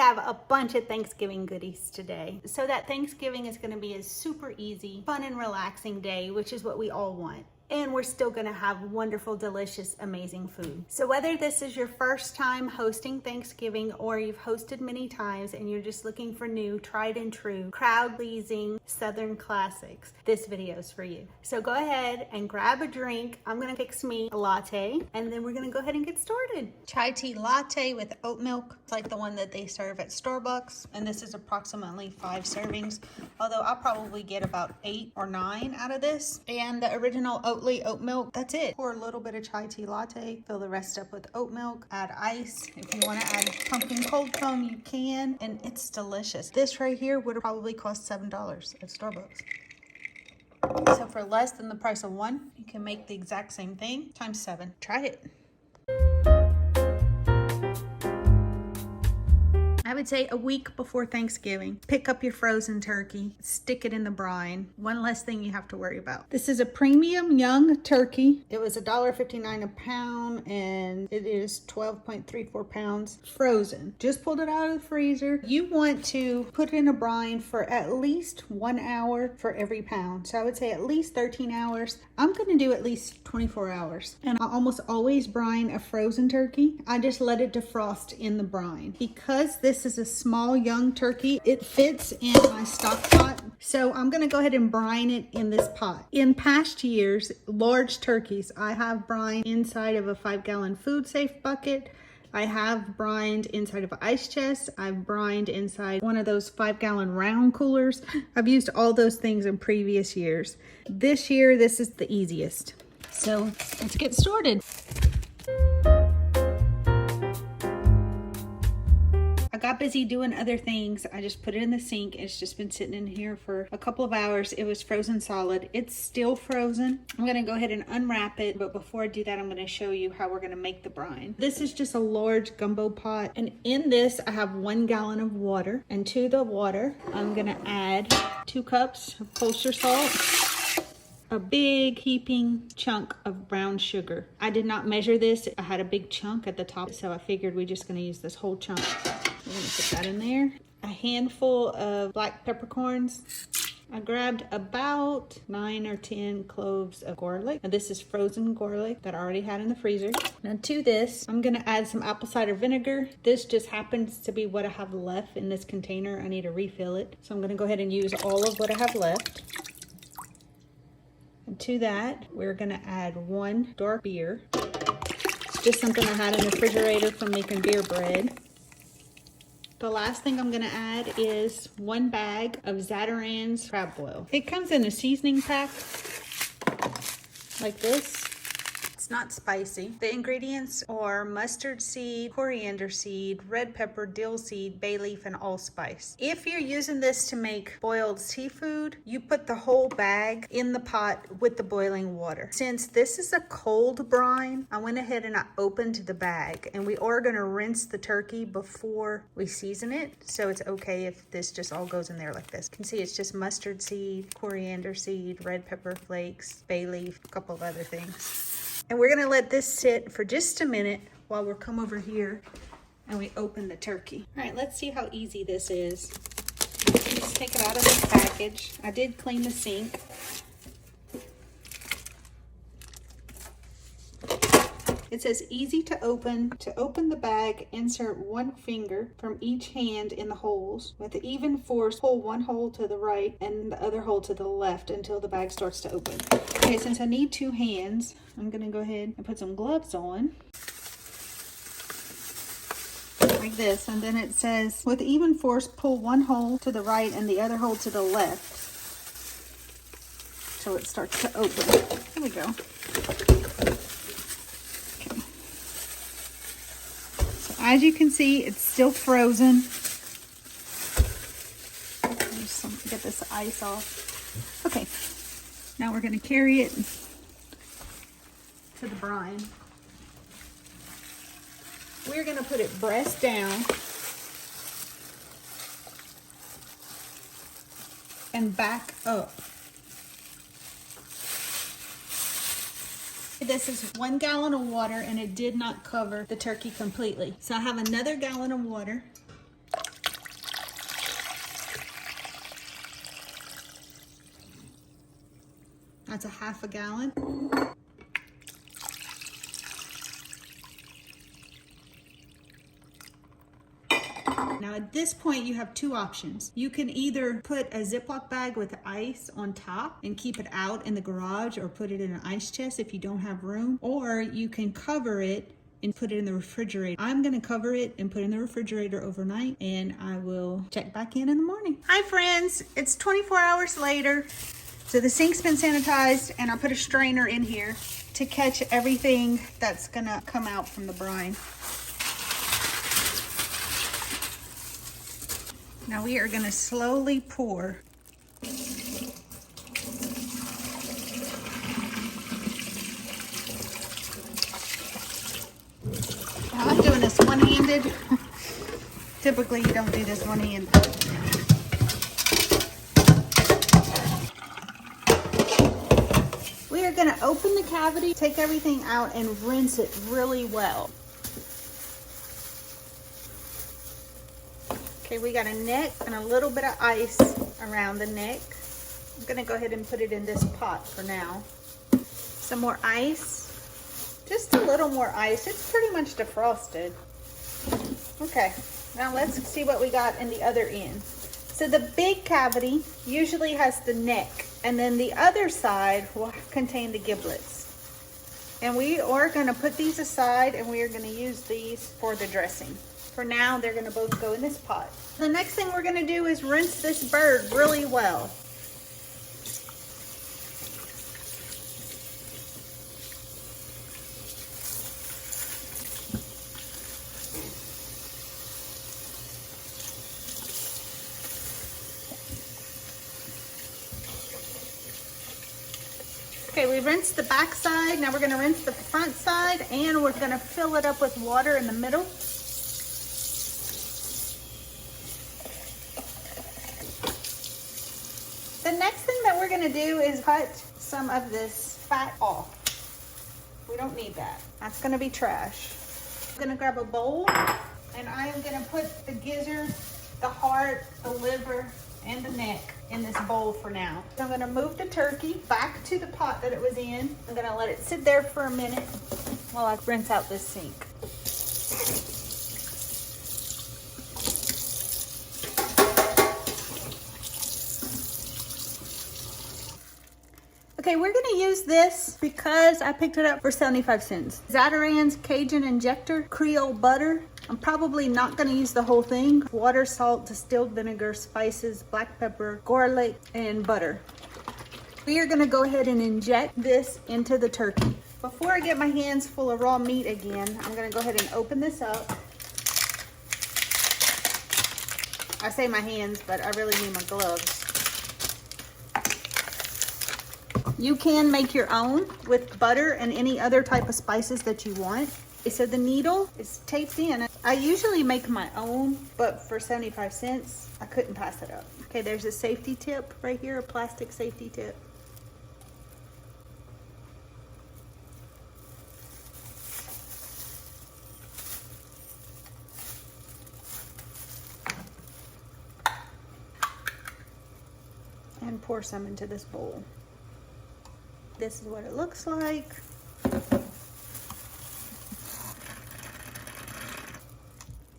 have a bunch of Thanksgiving goodies today. So that Thanksgiving is going to be a super easy, fun and relaxing day, which is what we all want. And we're still gonna have wonderful, delicious, amazing food. So whether this is your first time hosting Thanksgiving or you've hosted many times and you're just looking for new, tried and true, crowd-pleasing Southern classics, this video is for you. So go ahead and grab a drink. I'm gonna fix me a latte and then we're gonna go ahead and get started. Chai tea latte with oat milk. It's like the one that they serve at Starbucks. And this is approximately 5 servings, although I'll probably get about 8 or 9 out of this. And the original oat milk, that's it. Pour a little bit of chai tea latte, fill the rest up with oat milk, add ice. If you want to add pumpkin cold foam, you can, and it's delicious. This right here would have probably cost $7 at Starbucks. So for less than the price of one, you can make the exact same thing times 7. Try it. I would say a week before Thanksgiving, pick up your frozen turkey, stick it in the brine. One less thing you have to worry about. This is a premium young turkey. It was $1.59 a pound and it is 12.34 pounds frozen. Just pulled it out of the freezer. You want to put it in a brine for at least 1 hour for every pound. So I would say at least 13 hours. I'm gonna do at least 24 hours. And I almost always brine a frozen turkey. I just let it defrost in the brine. Because this is a small young turkey, it fits in my stock pot. So I'm gonna go ahead and brine it in this pot. In past years, large turkeys, I have brined inside of a 5-gallon food safe bucket. I have brined inside of an ice chest. I've brined inside one of those 5-gallon round coolers. I've used all those things in previous years. This year, this is the easiest. So let's get started. I got busy doing other things. I just put it in the sink. It's just been sitting in here for a couple of hours. It was frozen solid. It's still frozen. I'm gonna go ahead and unwrap it, but before I do that, I'm gonna show you how we're gonna make the brine. This is just a large gumbo pot, and in this, I have 1 gallon of water, and to the water, I'm gonna add 2 cups of kosher salt, a big heaping chunk of brown sugar. I did not measure this. I had a big chunk at the top, so I figured we're just gonna use this whole chunk. We're gonna put that in there. A handful of black peppercorns. I grabbed about 9 or 10 cloves of garlic. Now this is frozen garlic that I already had in the freezer. Now to this, I'm gonna add some apple cider vinegar. This just happens to be what I have left in this container. I need to refill it. So I'm gonna go ahead and use all of what I have left. And to that, we're gonna add 1 dark beer. It's just something I had in the refrigerator from making beer bread. The last thing I'm gonna add is 1 bag of Zatarain's crab boil. It comes in a seasoning pack like this. It's not spicy. The ingredients are mustard seed, coriander seed, red pepper, dill seed, bay leaf, and allspice. If you're using this to make boiled seafood, you put the whole bag in the pot with the boiling water. Since this is a cold brine, I went ahead and I opened the bag, and we are gonna rinse the turkey before we season it, so it's okay if this just all goes in there like this. You can see it's just mustard seed, coriander seed, red pepper flakes, bay leaf, a couple of other things. And we're gonna let this sit for just a minute while we come over here and we open the turkey. All right, let's see how easy this is. Let's take it out of the package. I did clean the sink. It says easy to open. To open the bag, insert 1 finger from each hand in the holes. With the even force, pull 1 hole to the right and the other hole to the left until the bag starts to open. Okay, since I need 2 hands, I'm gonna go ahead and put some gloves on. Like this, and then it says, with even force, pull 1 hole to the right and the other hole to the left. So it starts to open. Here we go. As you can see, it's still frozen. Get this ice off. Okay, now we're gonna carry it to the brine. We're gonna put it breast down and back up. This is 1 gallon of water and it did not cover the turkey completely. So I have another gallon of water That's a half a gallon. Now at this point you have two options. You can either put a Ziploc bag with ice on top and keep it out in the garage, or put it in an ice chest if you don't have room, or you can cover it and put it in the refrigerator. I'm gonna cover it and put it in the refrigerator overnight, and I will check back in the morning. Hi friends, it's 24 hours later. So the sink's been sanitized, and I put a strainer in here to catch everything that's gonna come out from the brine. Now we are gonna slowly pour. Now I'm doing this one-handed. Typically you don't do this one-handed. We are gonna open the cavity, take everything out, and rinse it really well. Okay, we got a neck and a little bit of ice around the neck. I'm gonna go ahead and put it in this pot for now. Some more ice, just a little more ice. It's pretty much defrosted. Okay, now let's see what we got in the other end. So the big cavity usually has the neck, and then the other side will contain the giblets. And we are gonna put these aside, and we are gonna use these for the dressing. For now, they're gonna both go in this pot. The next thing we're gonna do is rinse this bird really well. Okay, we rinsed the back side. Now we're gonna rinse the front side, and we're gonna fill it up with water in the middle. The next thing that we're gonna do is cut some of this fat off. We don't need that. That's gonna be trash. I'm gonna grab a bowl, and I am gonna put the gizzard, the heart, the liver, and the neck in this bowl for now. So I'm gonna move the turkey back to the pot that it was in. I'm gonna let it sit there for a minute while I rinse out this sink. Okay, we're gonna use this because I picked it up for 75 cents. Zatarain's Cajun Injector Creole Butter. I'm probably not gonna use the whole thing. Water, salt, distilled vinegar, spices, black pepper, garlic, and butter. We are gonna go ahead and inject this into the turkey. Before I get my hands full of raw meat again, I'm gonna go ahead and open this up. I say my hands, but I really mean my gloves. You can make your own with butter and any other type of spices that you want. So the needle is taped in. I usually make my own, but for 75 cents, I couldn't pass it up. Okay, there's a safety tip right here, a plastic safety tip. And pour some into this bowl. This is what it looks like.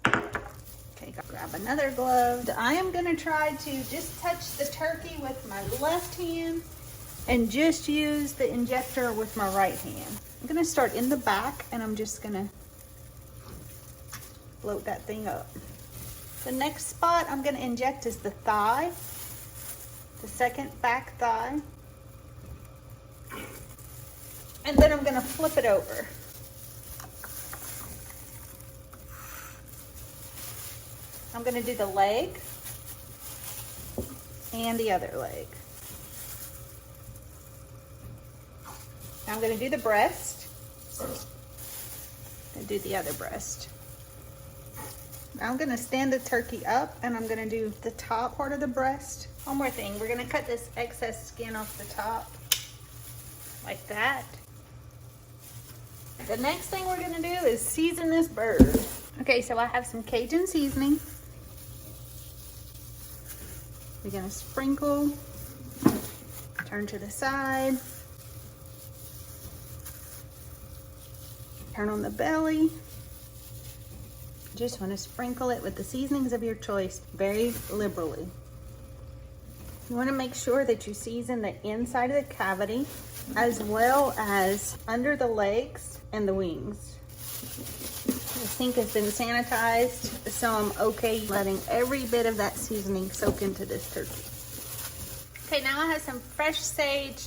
Okay, grab another glove. I am gonna try to just touch the turkey with my left hand and just use the injector with my right hand. I'm gonna start in the back, and I'm just gonna float that thing up. The next spot I'm gonna inject is the thigh, the second back thigh. And then I'm gonna flip it over. I'm gonna do the leg and the other leg. Now I'm gonna do the breast and do the other breast. Now I'm gonna stand the turkey up, and I'm gonna do the top part of the breast. One more thing, we're gonna cut this excess skin off the top, like that. The next thing we're gonna do is season this bird. Okay, so I have some Cajun seasoning. We're gonna sprinkle, turn to the side. Turn on the belly. Just want to sprinkle it with the seasonings of your choice very liberally. You want to make sure that you season the inside of the cavity as well as under the legs and the wings. The sink has been sanitized, so I'm okay letting every bit of that seasoning soak into this turkey. Okay, now I have some fresh sage,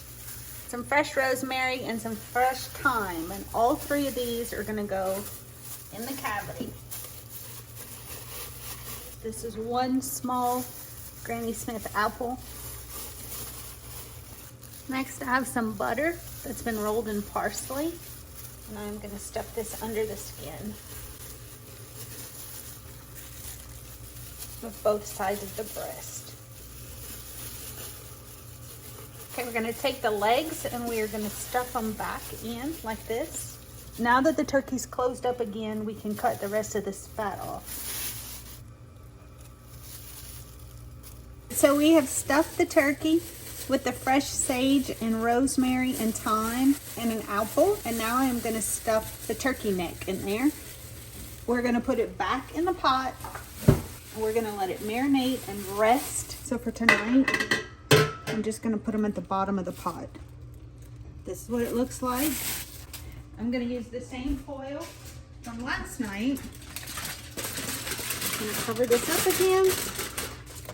some fresh rosemary, and some fresh thyme, and all three of these are gonna go in the cavity. This is one small Granny Smith apple. Next, I have some butter that's been rolled in parsley, and I'm gonna stuff this under the skin with both sides of the breast. Okay, we're gonna take the legs and we are gonna stuff them back in like this. Now that the turkey's closed up again, we can cut the rest of this fat off. So we have stuffed the turkey with the fresh sage and rosemary and thyme and an apple. And now I am gonna stuff the turkey neck in there. We're gonna put it back in the pot. We're gonna let it marinate and rest. So for tonight, I'm just gonna put them at the bottom of the pot. This is what it looks like. I'm gonna use the same foil from last night. I'm gonna cover this up again.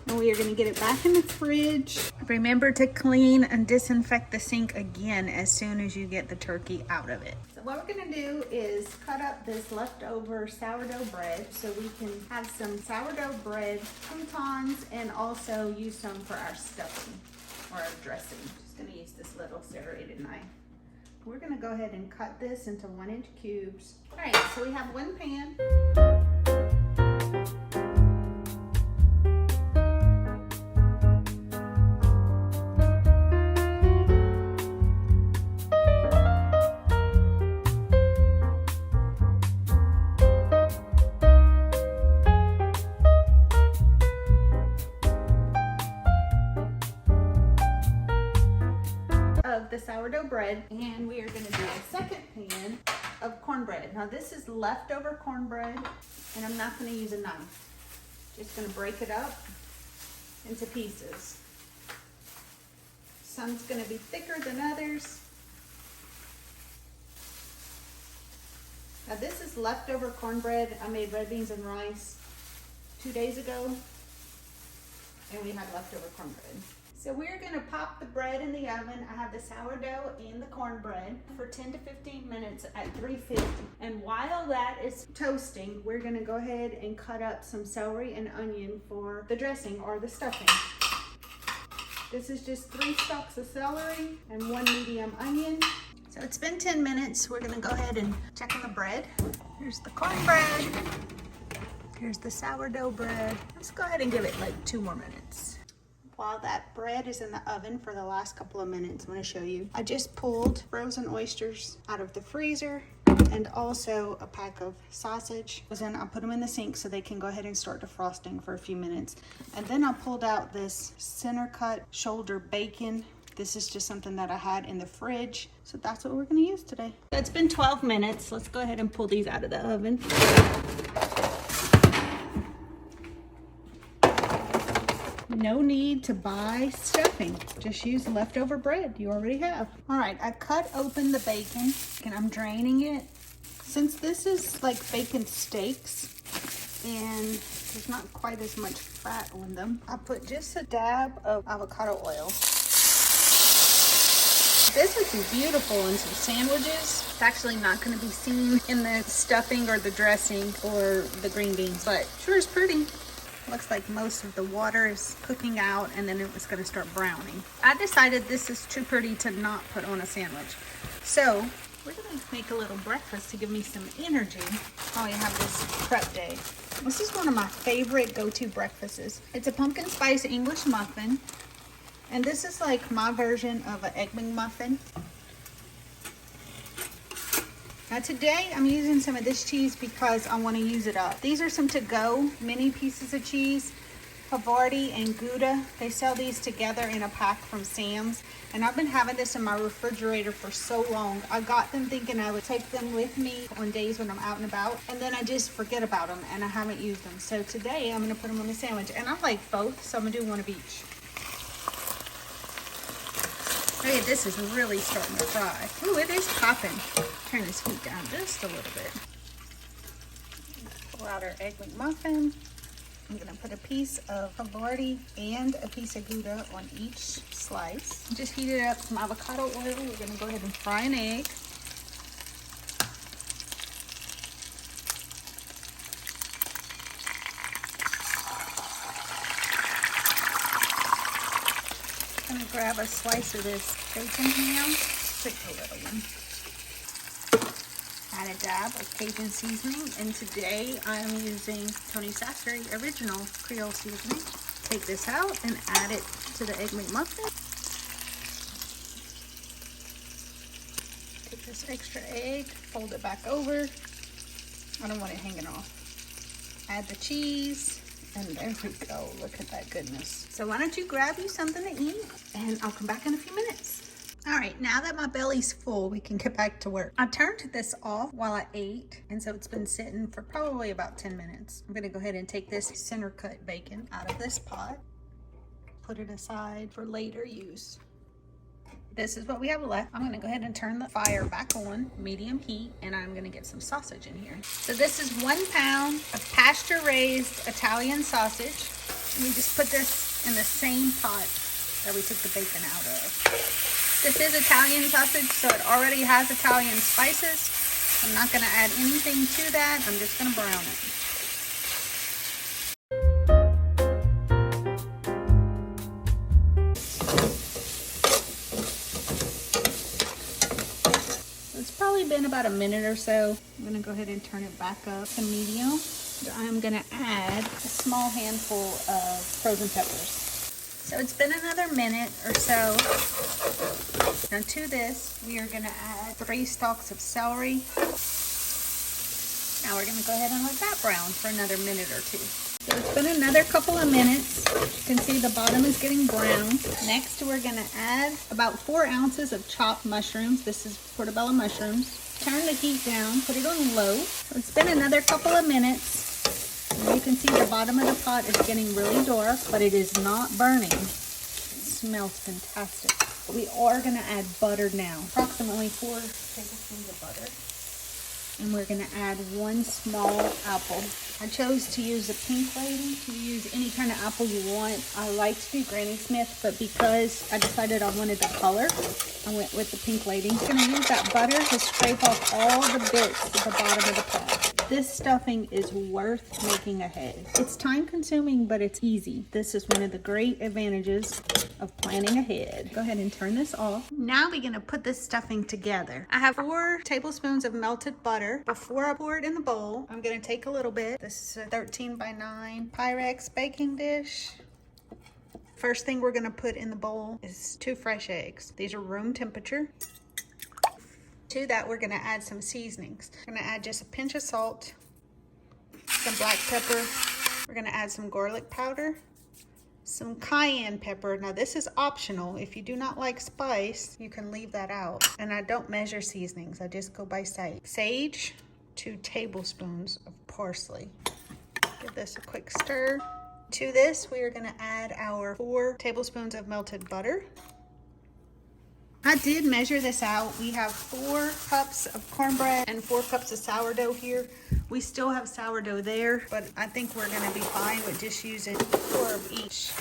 And we are gonna get it back in the fridge. Remember to clean and disinfect the sink again as soon as you get the turkey out of it. So what we're gonna do is cut up this leftover sourdough bread so we can have some sourdough bread croutons and also use some for our stuffing or our dressing. Just gonna use this little serrated knife. We're gonna go ahead and cut this into 1-inch cubes. All right, so we have one pan. Of the sourdough bread, and we are going to do a second pan of cornbread. Now this is leftover cornbread, and I'm not going to use a knife. Just going to break it up into pieces. Some's going to be thicker than others. Now this is leftover cornbread. I made red beans and rice 2 days ago, and we had leftover cornbread. So we're gonna pop the bread in the oven. I have the sourdough and the cornbread for 10 to 15 minutes at 350. And while that is toasting, we're gonna go ahead and cut up some celery and onion for the dressing or the stuffing. This is just 3 stalks of celery and 1 medium onion. So it's been 10 minutes. We're gonna go ahead and check on the bread. Here's the cornbread. Here's the sourdough bread. Let's go ahead and give it like 2 more minutes. While that bread is in the oven for the last couple of minutes, I'm going to show you. I just pulled frozen oysters out of the freezer and also a pack of sausage. And I put them in the sink so they can go ahead and start defrosting for a few minutes. And then I pulled out this center cut shoulder bacon. This is just something that I had in the fridge. So that's what we're going to use today. It's been 12 minutes. Let's go ahead and pull these out of the oven. No need to buy stuffing. Just use leftover bread you already have. All right, I cut open the bacon and I'm draining it. Since this is like bacon steaks and there's not quite as much fat on them, I put just a dab of avocado oil. This would be beautiful in some sandwiches. It's actually not going to be seen in the stuffing or the dressing or the green beans, but sure is pretty. Looks like most of the water is cooking out and then it was going to start browning. I decided this is too pretty to not put on a sandwich. So we're going to make a little breakfast to give me some energy while I have this prep day. This is one of my favorite go-to breakfasts. It's a pumpkin spice English muffin. And this is like my version of an egg McMuffin. Now today I'm using some of this cheese because I want to use it up. These are some to-go mini pieces of cheese. Havarti and Gouda. They sell these together in a pack from Sam's. And I've been having this in my refrigerator for so long. I got them thinking I would take them with me on days when I'm out and about. And then I just forget about them and I haven't used them. So today I'm going to put them on a sandwich. And I like both, so I'm going to do one of each. Hey, this is really starting to fry. Ooh, it is popping. Turn this heat down just a little bit. Pull out our Egg McMuffin. I'm gonna put a piece of Havarti and a piece of Gouda on each slice. Just heated up some avocado oil. We're gonna go ahead and fry an egg. I'm gonna grab a slice of this bacon ham, pick a little one. Add a dab of Cajun seasoning, and today I'm using Tony Sassery Original Creole Seasoning. Take this out and add it to the Egg McMuffin. Take this extra egg, fold it back over. I don't want it hanging off. Add the cheese, and there we go. Look at that goodness. So why don't you grab you something to eat, and I'll come back in a few minutes. All right, now that my belly's full, we can get back to work. I turned this off while I ate, and so it's been sitting for probably about 10 minutes. I'm gonna go ahead and take this center cut bacon out of this pot, put it aside for later use. This is what we have left. I'm gonna go ahead and turn the fire back on, medium heat, and I'm gonna get some sausage in here. So this is 1 pound of pasture-raised Italian sausage. And we just put this in the same pot that we took the bacon out of. This is Italian sausage, so it already has Italian spices. I'm not going to add anything to that. I'm just going to brown it. It's probably been about a minute or so. I'm going to go ahead and turn it back up to medium. I'm going to add a small handful of frozen peppers. So it's been another minute or so. Now to this, we are gonna add 3 stalks of celery. Now we're gonna go ahead and let that brown for another minute or 2. So it's been another couple of minutes. You can see the bottom is getting brown. Next, we're gonna add about 4 ounces of chopped mushrooms. This is portobello mushrooms. Turn the heat down, put it on low. So it's been another couple of minutes. You can see the bottom of the pot is getting really dark, but it is not burning. It smells fantastic. We are going to add butter now, approximately 4 tablespoons of butter. And we're going to add 1 small apple. I chose to use a pink lady. You can use any kind of apple you want. I like to do Granny Smith, but because I decided I wanted the color, I went with the pink lady. I'm going to use that butter to scrape off all the bits at the bottom of the pot. This stuffing is worth making ahead. It's time consuming, but it's easy. This is one of the great advantages of planning ahead. Go ahead and turn this off. Now we're gonna put this stuffing together. I have 4 tablespoons of melted butter. Before I pour it in the bowl, I'm gonna take a little bit. This is a 13 by 9 Pyrex baking dish. First thing we're gonna put in the bowl is 2 fresh eggs. These are room temperature. To that, we're gonna add some seasonings. We're gonna add just a pinch of salt, some black pepper. We're gonna add some garlic powder, some cayenne pepper. Now this is optional. If you do not like spice, you can leave that out. And I don't measure seasonings, I just go by sight. Sage, 2 tablespoons of parsley. Give this a quick stir. To this, we are gonna add our 4 tablespoons of melted butter. I did measure this out. We have 4 cups of cornbread and 4 cups of sourdough here. We still have sourdough there, but I think we're gonna be fine with just using 4 of each.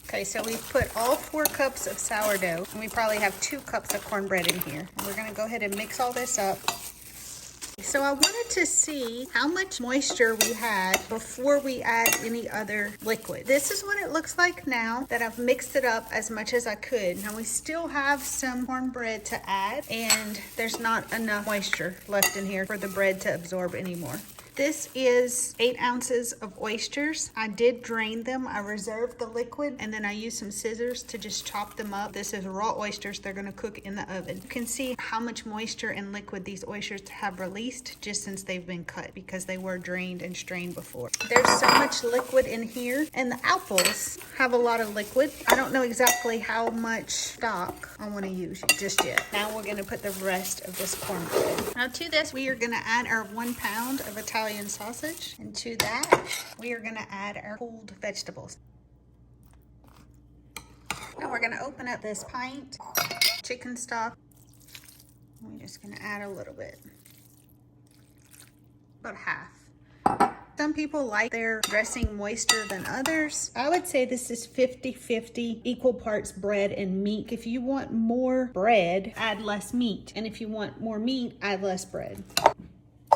Okay, so we've put all 4 cups of sourdough, and we probably have 2 cups of cornbread in here. And we're gonna go ahead and mix all this up. So I wanted to see how much moisture we had before we add any other liquid. This is what it looks like now that I've mixed it up as much as I could. Now we still have some cornbread to add, and there's not enough moisture left in here for the bread to absorb anymore. This is 8 ounces of oysters. I did drain them. I reserved the liquid and then I used some scissors to just chop them up. This is raw oysters. They're gonna cook in the oven. You can see how much moisture and liquid these oysters have released just since they've been cut because they were drained and strained before. There's so much liquid in here and the apples have a lot of liquid. I don't know exactly how much stock I want to use just yet. Now we're gonna put the rest of this cornbread. Now to this we are gonna add our 1 pound of Italian sausage, and to that we are gonna add our pulled vegetables. Now we're gonna open up this pint chicken stock. We're just gonna add a little bit, about half. Some people like their dressing moister than others. I would say this is 50-50, equal parts bread and meat. If you want more bread, add less meat. And if you want more meat, add less bread.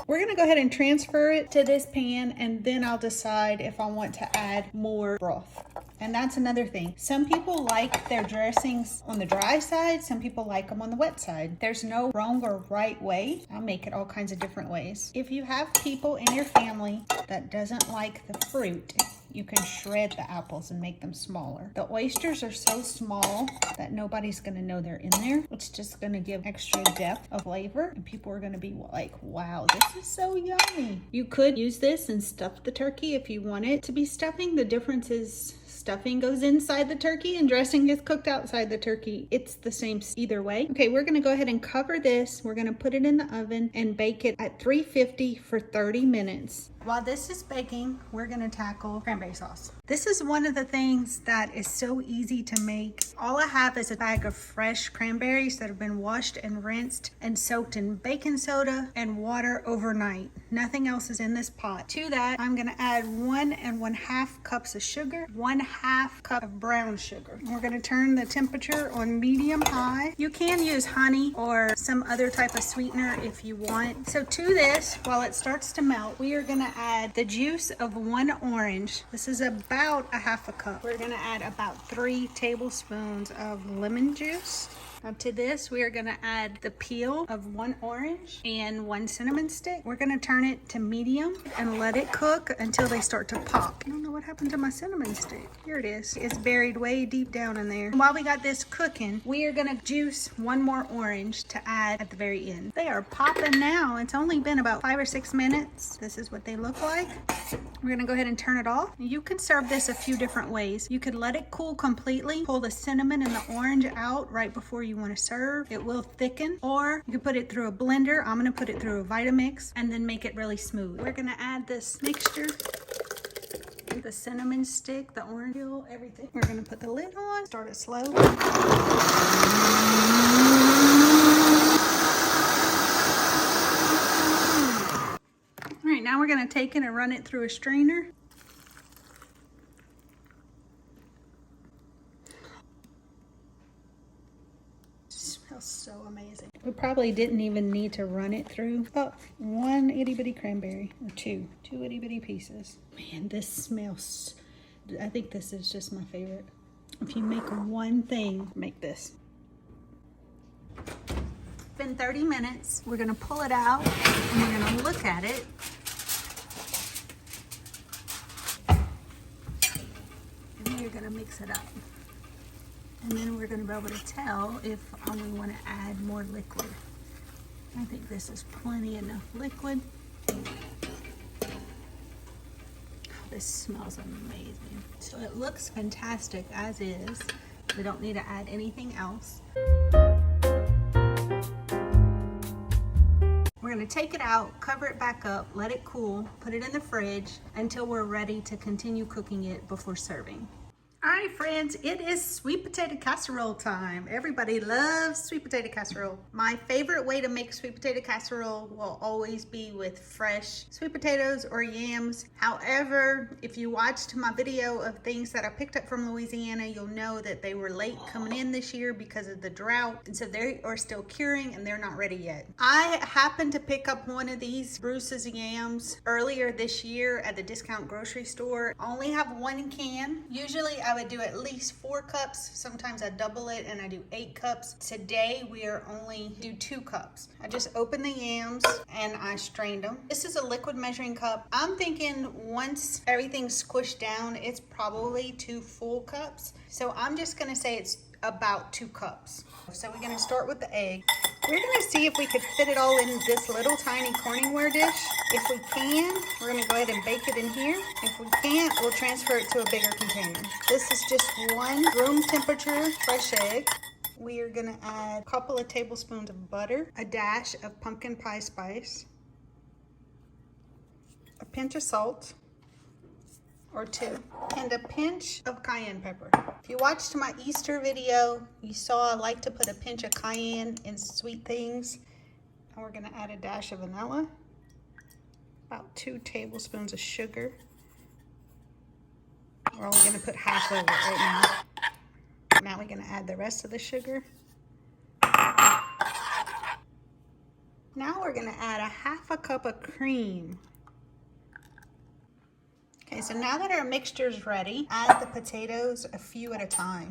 We're gonna go ahead and transfer it to this pan, and then I'll decide if I want to add more broth. And that's another thing. Some people like their dressings on the dry side. Some people like them on the wet side. There's no wrong or right way. I'll make it all kinds of different ways. If you have people in your family that doesn't like the fruit, you can shred the apples and make them smaller. The oysters are so small that nobody's gonna know they're in there. It's just gonna give extra depth of flavor, and people are gonna be like, wow, this is so yummy. You could use this and stuff the turkey if you want it to be stuffing. The difference is stuffing goes inside the turkey and dressing is cooked outside the turkey. It's the same either way. Okay, we're gonna go ahead and cover this. We're gonna put it in the oven and bake it at 350 for 30 minutes. While this is baking, we're gonna tackle cranberry sauce. This is one of the things that is so easy to make. All I have is a bag of fresh cranberries that have been washed and rinsed and soaked in baking soda and water overnight. Nothing else is in this pot. To that, I'm gonna add 1 1/2 cups of sugar, 1/2 cup of brown sugar. We're gonna turn the temperature on medium high. You can use honey or some other type of sweetener if you want. So to this, while it starts to melt, we are gonna add the juice of 1 orange. This is about 1/2 cup. We're gonna add about 3 tablespoons of lemon juice. Now to this, we are gonna add the peel of 1 orange and 1 cinnamon stick. We're gonna turn it to medium and let it cook until they start to pop. I don't know what happened to my cinnamon stick. Here it is. It's buried way deep down in there. While we got this cooking, we are gonna juice 1 more orange to add at the very end. They are popping now. It's only been about 5 or 6 minutes. This is what they look like. We're gonna go ahead and turn it off. You can serve this a few different ways. You could let it cool completely, pull the cinnamon and the orange out right before you want to serve. It will thicken, or you can put it through a blender. I'm gonna put it through a Vitamix and then make it really smooth. We're gonna add this mixture, the cinnamon stick, the orange peel, everything. We're gonna put the lid on, start it slow. All right, now we're gonna take it and run it through a strainer. Smells so amazing. We probably didn't even need to run it through. About 1 itty bitty cranberry, or two itty bitty pieces. Man, this smells, I think this is just my favorite. If you make one thing, make this. It's been 30 minutes. We're gonna pull it out and we're gonna look at it. And we're gonna mix it up. And then we're going to be able to tell if we want to add more liquid. I think this is plenty enough liquid. This smells amazing. So it looks fantastic as is. We don't need to add anything else. We're going to take it out, cover it back up, let it cool, put it in the fridge until we're ready to continue cooking it before serving. All right, friends, it is sweet potato casserole time. Everybody loves sweet potato casserole. My favorite way to make sweet potato casserole will always be with fresh sweet potatoes or yams. However, if you watched my video of things that I picked up from Louisiana, you'll know that they were late coming in this year because of the drought. And so they are still curing and they're not ready yet. I happened to pick up one of these Bruce's yams earlier this year at the discount grocery store. I only have 1 can. Usually I would do at least 4 cups. Sometimes I double it and I do 8 cups. Today we are only do 2 cups. I just opened the yams and I strained them. This is a liquid measuring cup. I'm thinking once everything's squished down, it's probably 2 full cups. So I'm just gonna say it's about 2 cups. So we're gonna start with the egg. We're gonna see if we could fit it all in this little tiny Corningware dish. If we can, we're gonna go ahead and bake it in here. If we can't, we'll transfer it to a bigger container. This is just 1 room temperature fresh egg. We are gonna add a couple of tablespoons of butter, a dash of pumpkin pie spice, a pinch of salt, or 2, and a pinch of cayenne pepper. If you watched my Easter video, you saw I like to put a pinch of cayenne in sweet things. And we're gonna add a dash of vanilla, about 2 tablespoons of sugar. We're only gonna put half of it right now. Now we're gonna add the rest of the sugar. Now we're gonna add a half a cup of cream. Okay, so now that our mixture is ready, add the potatoes a few at a time.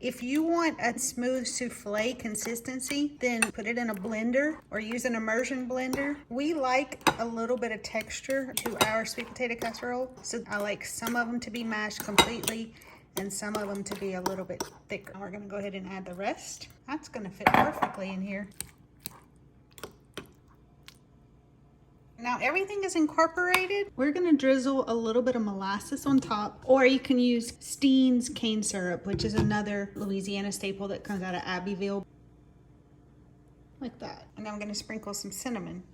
If you want a smooth souffle consistency, then put it in a blender or use an immersion blender. We like a little bit of texture to our sweet potato casserole, so I like some of them to be mashed completely and some of them to be a little bit thicker. We're gonna go ahead and add the rest. That's gonna fit perfectly in here. Now everything is incorporated. We're gonna drizzle a little bit of molasses on top, or you can use Steen's cane syrup, which is another Louisiana staple that comes out of Abbeville. Like that. And then I'm gonna sprinkle some cinnamon.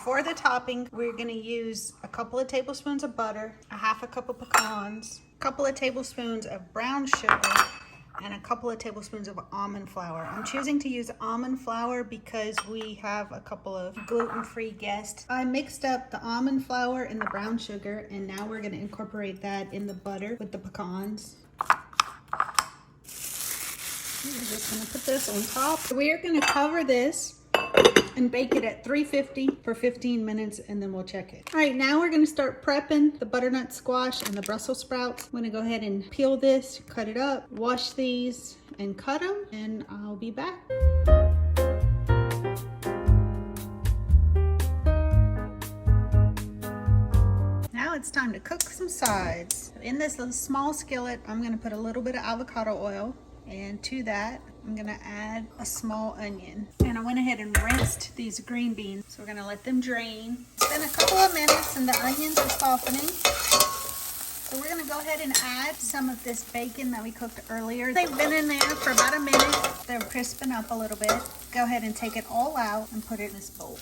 For the topping, we're gonna use a couple of tablespoons of butter, a half a cup of pecans, a couple of tablespoons of brown sugar, and a couple of tablespoons of almond flour. I'm choosing to use almond flour because we have a couple of gluten-free guests. I mixed up the almond flour and the brown sugar, and now we're gonna incorporate that in the butter with the pecans. We're just gonna put this on top. We are gonna cover this and bake it at 350 for 15 minutes, and then we'll check it. All right, now we're gonna start prepping the butternut squash and the Brussels sprouts. I'm gonna go ahead and peel this, cut it up, wash these, and cut them, and I'll be back. Now it's time to cook some sides. In this little small skillet, I'm gonna put a little bit of avocado oil, and to that, I'm gonna add a small onion. And I went ahead and rinsed these green beans. So we're gonna let them drain. It's been a couple of minutes and the onions are softening. So we're gonna go ahead and add some of this bacon that we cooked earlier. They've been in there for about a minute. They're crisping up a little bit. Go ahead and take it all out and put it in this bowl.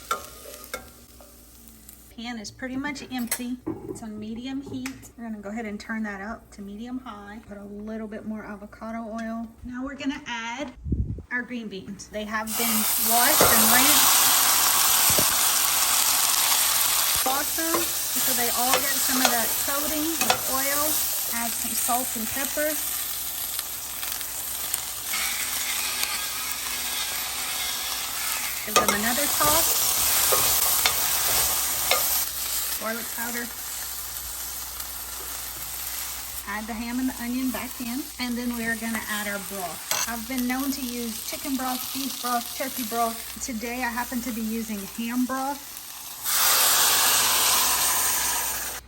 Pan is pretty much empty. It's on medium heat. We're gonna go ahead and turn that up to medium high. Put a little bit more avocado oil. Now we're gonna add our green beans. They have been washed and rinsed. Wash them so they all get some of that coating of oil. Add some salt and pepper. Give them another toss. Garlic powder. Add the ham and the onion back in, and then we're gonna add our broth. I've been known to use chicken broth, beef broth, turkey broth. Today I happen to be using ham broth.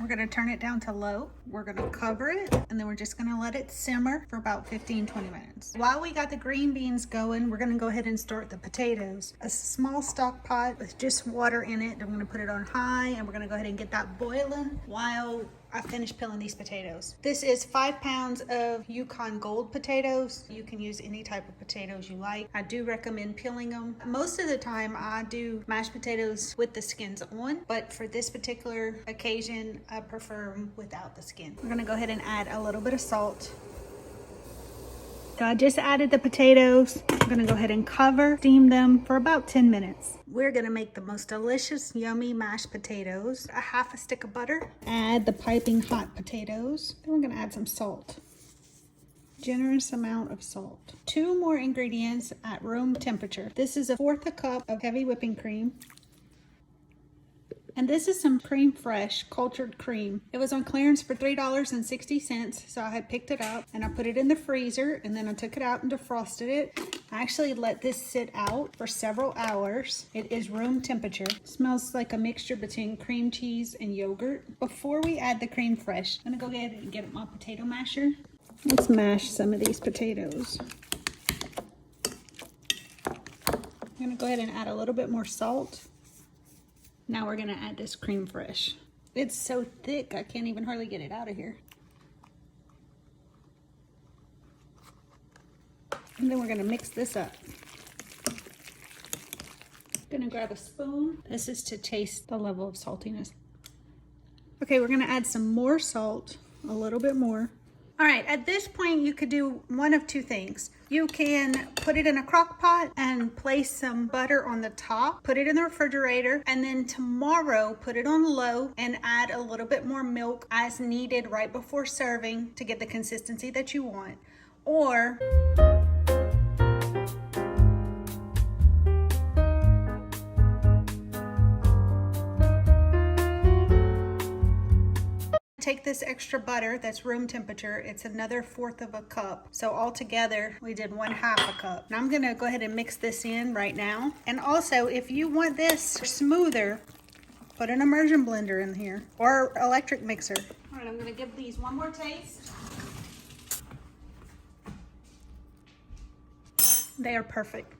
We're gonna turn it down to low. We're gonna cover it, and then we're just gonna let it simmer for about 15-20 minutes. While we got the green beans going, we're gonna go ahead and start the potatoes. A small stock pot with just water in it. I'm gonna put it on high, and we're gonna go ahead and get that boiling while I finish peeling these potatoes. This is 5 pounds of Yukon Gold potatoes. You can use any type of potatoes you like. I do recommend peeling them. Most of the time I do mashed potatoes with the skins on, but for this particular occasion, I prefer them without the skin. We're gonna go ahead and add a little bit of salt. So I just added the potatoes. I'm gonna go ahead and cover, steam them for about 10 minutes. We're gonna make the most delicious, yummy mashed potatoes. A half a stick of butter. Add the piping hot potatoes. Then we're gonna add some salt. Generous amount of salt. 2 more ingredients at room temperature. This is 1/4 cup of heavy whipping cream. And this is some cream fresh cultured cream. It was on clearance for $3.60, so I had picked it up and I put it in the freezer, and then I took it out and defrosted it. I actually let this sit out for several hours. It is room temperature. It smells like a mixture between cream cheese and yogurt. Before we add the cream fresh, I'm gonna go ahead and get my potato masher. Let's mash some of these potatoes. I'm gonna go ahead and add a little bit more salt. Now we're gonna add this cream fresh. It's so thick, I can't even hardly get it out of here. And then we're gonna mix this up. Gonna grab a spoon. This is to taste the level of saltiness. Okay, we're gonna add some more salt, a little bit more. All right, at this point you could do one of two things. You can put it in a crock pot and place some butter on the top, put it in the refrigerator, and then tomorrow put it on low and add a little bit more milk as needed right before serving to get the consistency that you want. Or take this extra butter that's room temperature. It's another 1/4 of a cup. So altogether we did 1/2 a cup. Now I'm gonna go ahead and mix this in right now. And also, if you want this smoother, put an immersion blender in here or electric mixer. All right, I'm gonna give these one more taste. They are perfect.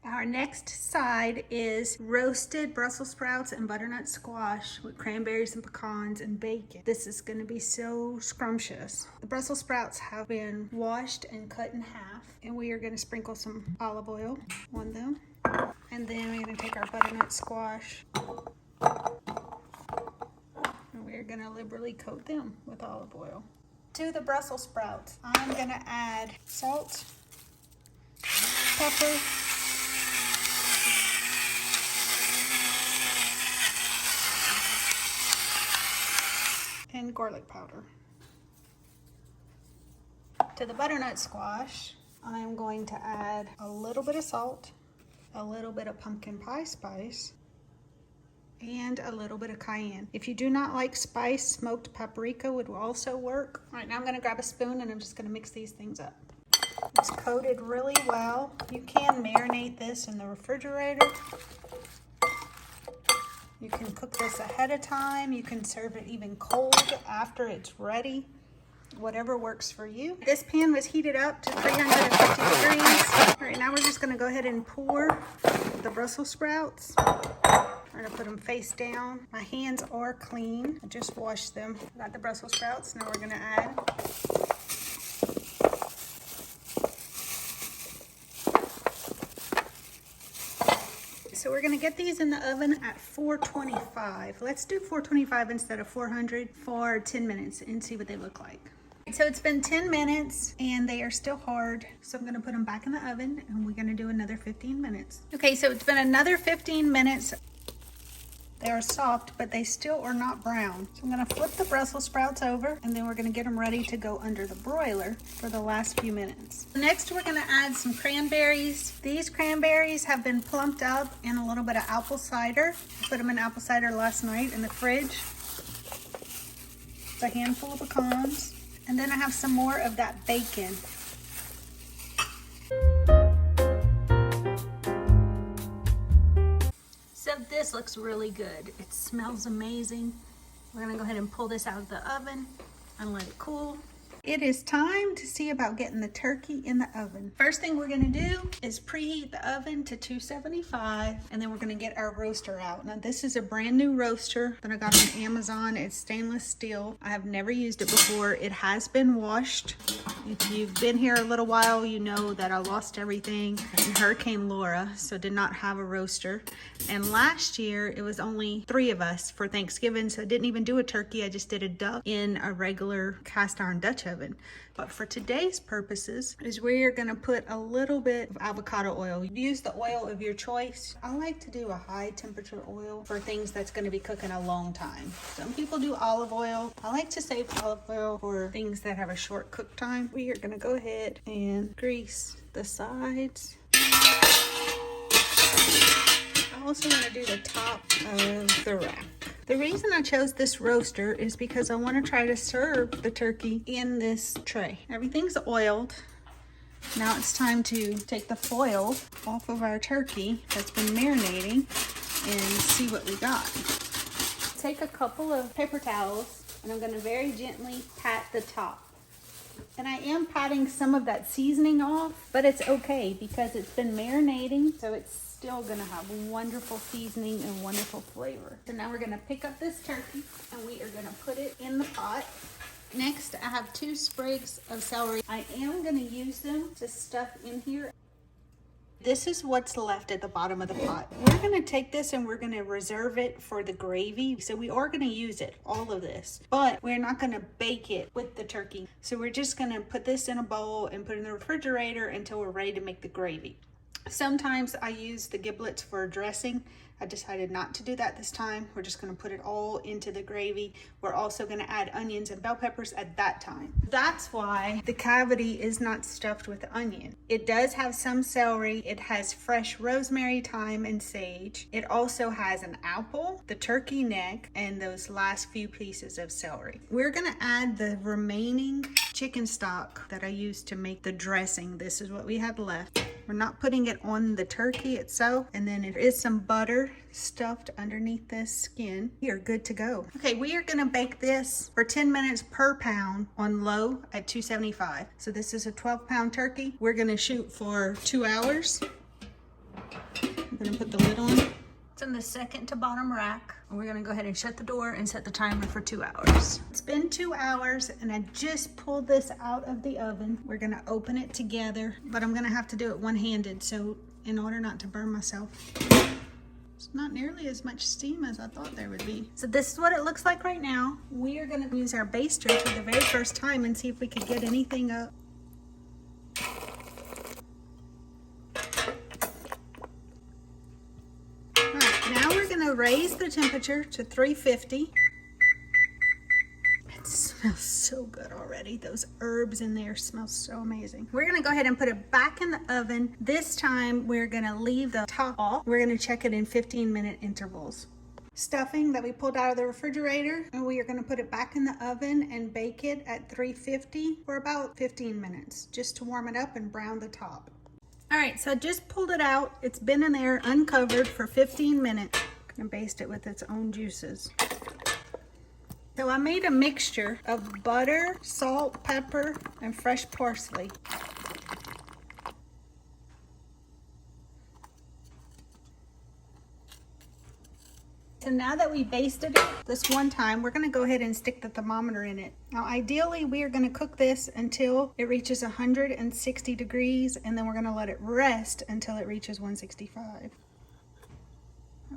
Our next side is roasted Brussels sprouts and butternut squash with cranberries and pecans and bacon. This is going to be so scrumptious. The Brussels sprouts have been washed and cut in half, and we are going to sprinkle some olive oil on them. And then we're going to take our butternut squash and we're going to liberally coat them with olive oil. To the Brussels sprouts, I'm going to add salt, pepper, and garlic powder. To the butternut squash, I'm going to add a little bit of salt, a little bit of pumpkin pie spice, and a little bit of cayenne. If you do not like spice, smoked paprika would also work. All right, now I'm gonna grab a spoon and I'm just gonna mix these things up. It's coated really well. You can marinate this in the refrigerator. You can cook this ahead of time. You can serve it even cold after it's ready. Whatever works for you. This pan was heated up to 350 degrees. All right, now we're just gonna go ahead and pour the Brussels sprouts. We're gonna put them face down. My hands are clean. I just washed them. Got the Brussels sprouts. Now we're gonna add. So we're gonna get these in the oven at 425. Let's do 425 instead of 400 for 10 minutes and see what they look like. So it's been 10 minutes and they are still hard. So I'm gonna put them back in the oven and we're gonna do another 15 minutes. Okay, so it's been another 15 minutes. They are soft, but they still are not brown. So I'm gonna flip the Brussels sprouts over and then we're gonna get them ready to go under the broiler for the last few minutes. Next, we're gonna add some cranberries. These cranberries have been plumped up in a little bit of apple cider. I put them in apple cider last night in the fridge. It's a handful of pecans. And then I have some more of that bacon. So this looks really good. It smells amazing. We're gonna go ahead and pull this out of the oven and let it cool. It is time to see about getting the turkey in the oven. First thing we're gonna do is preheat the oven to 275, and then we're gonna get our roaster out. Now this is a brand new roaster that I got on Amazon. It's stainless steel. I have never used it before. It has been washed. If you've been here a little while, you know that I lost everything in Hurricane Laura, so did not have a roaster. And last year, it was only 3 of us for Thanksgiving, so I didn't even do a turkey. I just did a duck in a regular cast iron Dutch oven. But for today's purposes, is we're gonna put a little bit of avocado oil. Use the oil of your choice. I like to do a high temperature oil for things that's gonna be cooking a long time. Some people do olive oil. I like to save olive oil for things that have a short cook time. We are gonna go ahead and grease the sides. also want to do the top of the rack. The reason I chose this roaster is because I want to try to serve the turkey in this tray. Everything's oiled. Now it's time to take the foil off of our turkey that's been marinating and see what we got. Take a couple of paper towels and I'm going to very gently pat the top. And I am patting some of that seasoning off, but it's okay because it's been marinating, so it's still gonna have wonderful seasoning and wonderful flavor. So now we're gonna pick up this turkey and we are gonna put it in the pot. Next, I have 2 sprigs of celery. I am gonna use them to stuff in here. This is what's left at the bottom of the pot. We're gonna take this and we're gonna reserve it for the gravy. So we are gonna use it, all of this, but we're not gonna bake it with the turkey. So we're just gonna put this in a bowl and put it in the refrigerator until we're ready to make the gravy. Sometimes I use the giblets for dressing. I decided not to do that this time. We're just gonna put it all into the gravy. We're also gonna add onions and bell peppers at that time. That's why the cavity is not stuffed with onion. It does have some celery. It has fresh rosemary, thyme, and sage. It also has an apple, the turkey neck, and those last few pieces of celery. We're gonna add the remaining chicken stock that I used to make the dressing. This is what we had left. We're not putting it on the turkey itself. And then there is some butter stuffed underneath this skin. We are good to go. Okay, we are gonna bake this for 10 minutes per pound on low at 275. So this is a 12-pound turkey. We're gonna shoot for 2 hours. I'm gonna put the lid on. It's in the second to bottom rack. And we're gonna go ahead and shut the door and set the timer for 2 hours. It's been 2 hours and I just pulled this out of the oven. We're gonna open it together, but I'm gonna have to do it one-handed, so in order not to burn myself. It's not nearly as much steam as I thought there would be. So this is what it looks like right now. We are gonna use our baster for the very first time and see if we could get anything up. Raise the temperature to 350. It smells so good already. Those herbs in there smell so amazing. We're gonna go ahead and put it back in the oven. This time we're gonna leave the top off. We're gonna check it in 15-minute intervals. Stuffing that we pulled out of the refrigerator, and we are gonna put it back in the oven and bake it at 350 for about 15 minutes, just to warm it up and brown the top. All right, so I just pulled it out. It's been in there uncovered for 15 minutes. And baste it with its own juices. So I made a mixture of butter, salt, pepper, and fresh parsley. So now that we basted it this one time, we're gonna go ahead and stick the thermometer in it. Now ideally we are gonna cook this until it reaches 160 degrees, and then we're gonna let it rest until it reaches 165.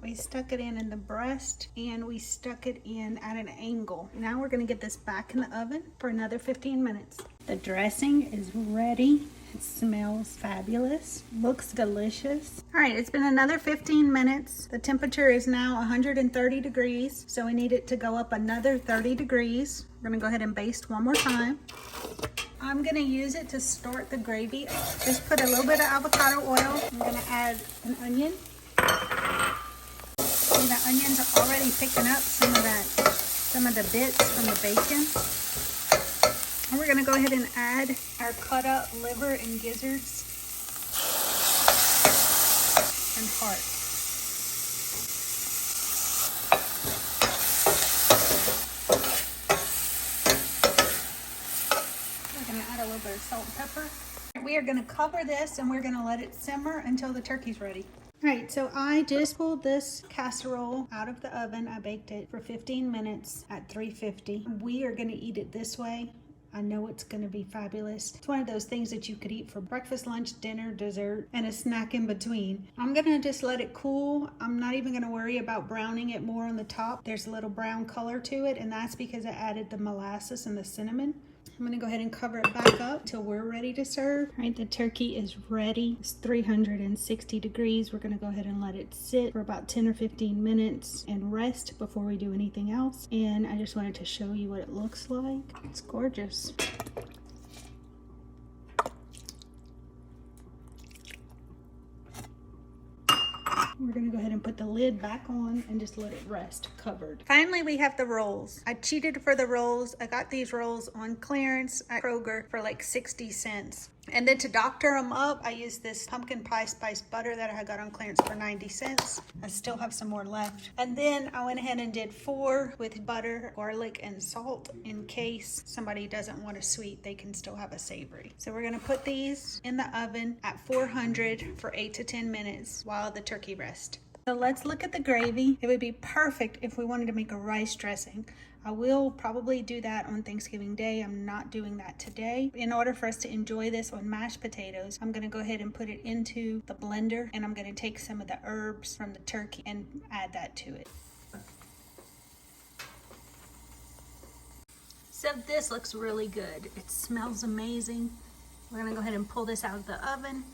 We stuck it in the breast and we stuck it in at an angle. Now we're gonna get this back in the oven for another 15 minutes. The dressing is ready. It smells fabulous, looks delicious. All right, it's been another 15 minutes. The temperature is now 130 degrees, so we need it to go up another 30 degrees. We're gonna go ahead and baste one more time. I'm gonna use it to start the gravy. Just put a little bit of avocado oil. I'm gonna add an onion. The onions are already picking up some of the bits from the bacon. And we're gonna go ahead and add our cut up liver and gizzards and heart. We're gonna add a little bit of salt and pepper. We are gonna cover this and we're gonna let it simmer until the turkey's ready. All right, so I just pulled this casserole out of the oven. I baked it for 15 minutes at 350. We are gonna eat it this way. I know it's gonna be fabulous. It's one of those things that you could eat for breakfast, lunch, dinner, dessert, and a snack in between. I'm gonna just let it cool. I'm not even gonna worry about browning it more on the top. There's a little brown color to it, and that's because I added the molasses and the cinnamon. I'm gonna go ahead and cover it back up till we're ready to serve. All right, the turkey is ready. It's 360 degrees. We're gonna go ahead and let it sit for about 10 or 15 minutes and rest before we do anything else. And I just wanted to show you what it looks like. It's gorgeous. We're gonna go ahead and put the lid back on and just let it rest covered. Finally, we have the rolls. I cheated for the rolls. I got these rolls on clearance at Kroger for like 60 cents. And then to doctor them up, I used this pumpkin pie spice butter that I got on clearance for 90 cents. I still have some more left. And then I went ahead and did 4 with butter, garlic, and salt in case somebody doesn't want a sweet, they can still have a savory. So we're gonna put these in the oven at 400 for 8 to 10 minutes while the turkey rests. So let's look at the gravy. It would be perfect if we wanted to make a rice dressing. I will probably do that on Thanksgiving Day. I'm not doing that today. In order for us to enjoy this on mashed potatoes, I'm gonna go ahead and put it into the blender, and I'm gonna take some of the herbs from the turkey and add that to it. So this looks really good. It smells amazing. We're gonna go ahead and pull this out of the oven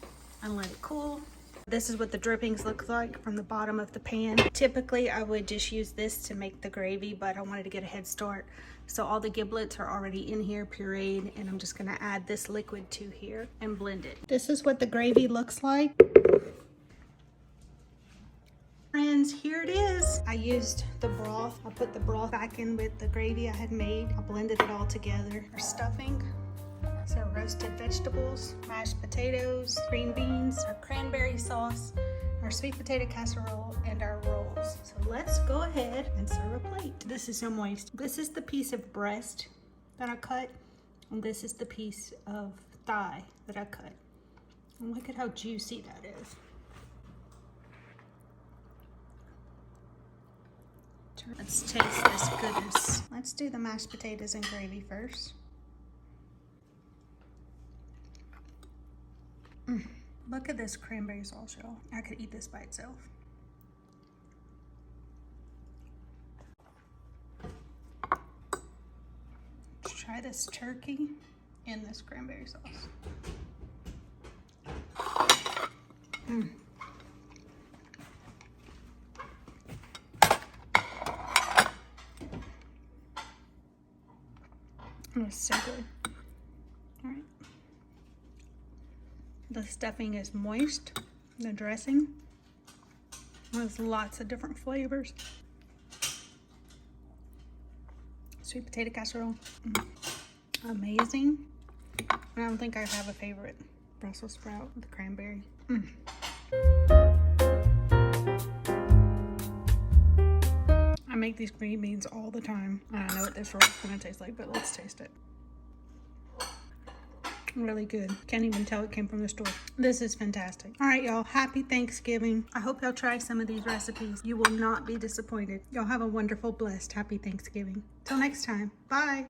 and let it cool. This is what the drippings look like from the bottom of the pan. Typically, I would just use this to make the gravy, but I wanted to get a head start. So all the giblets are already in here pureed, and I'm just gonna add this liquid to here and blend it. This is what the gravy looks like. Friends, here it is. I used the broth. I put the broth back in with the gravy I had made. I blended it all together. Our stuffing. So roasted vegetables, mashed potatoes, green beans, our cranberry sauce, our sweet potato casserole, and our rolls. So let's go ahead and serve a plate. This is so moist. This is the piece of breast that I cut, and this is the piece of thigh that I cut. And look at how juicy that is. Let's taste this goodness. Let's do the mashed potatoes and gravy first. Look at this cranberry sauce, y'all. I could eat this by itself. Let's try this turkey and this cranberry sauce. It was so good. All right. The stuffing is moist. The dressing has lots of different flavors. Sweet potato casserole, amazing. I don't think I have a favorite. Brussels sprout with cranberry. I make these green beans all the time. I don't know what this roll is gonna taste like, but let's taste it. Really good. Can't even tell it came from the store. This is fantastic. All right, y'all. Happy Thanksgiving. I hope y'all try some of these recipes. You will not be disappointed. Y'all have a wonderful, blessed, happy Thanksgiving. Till next time. Bye.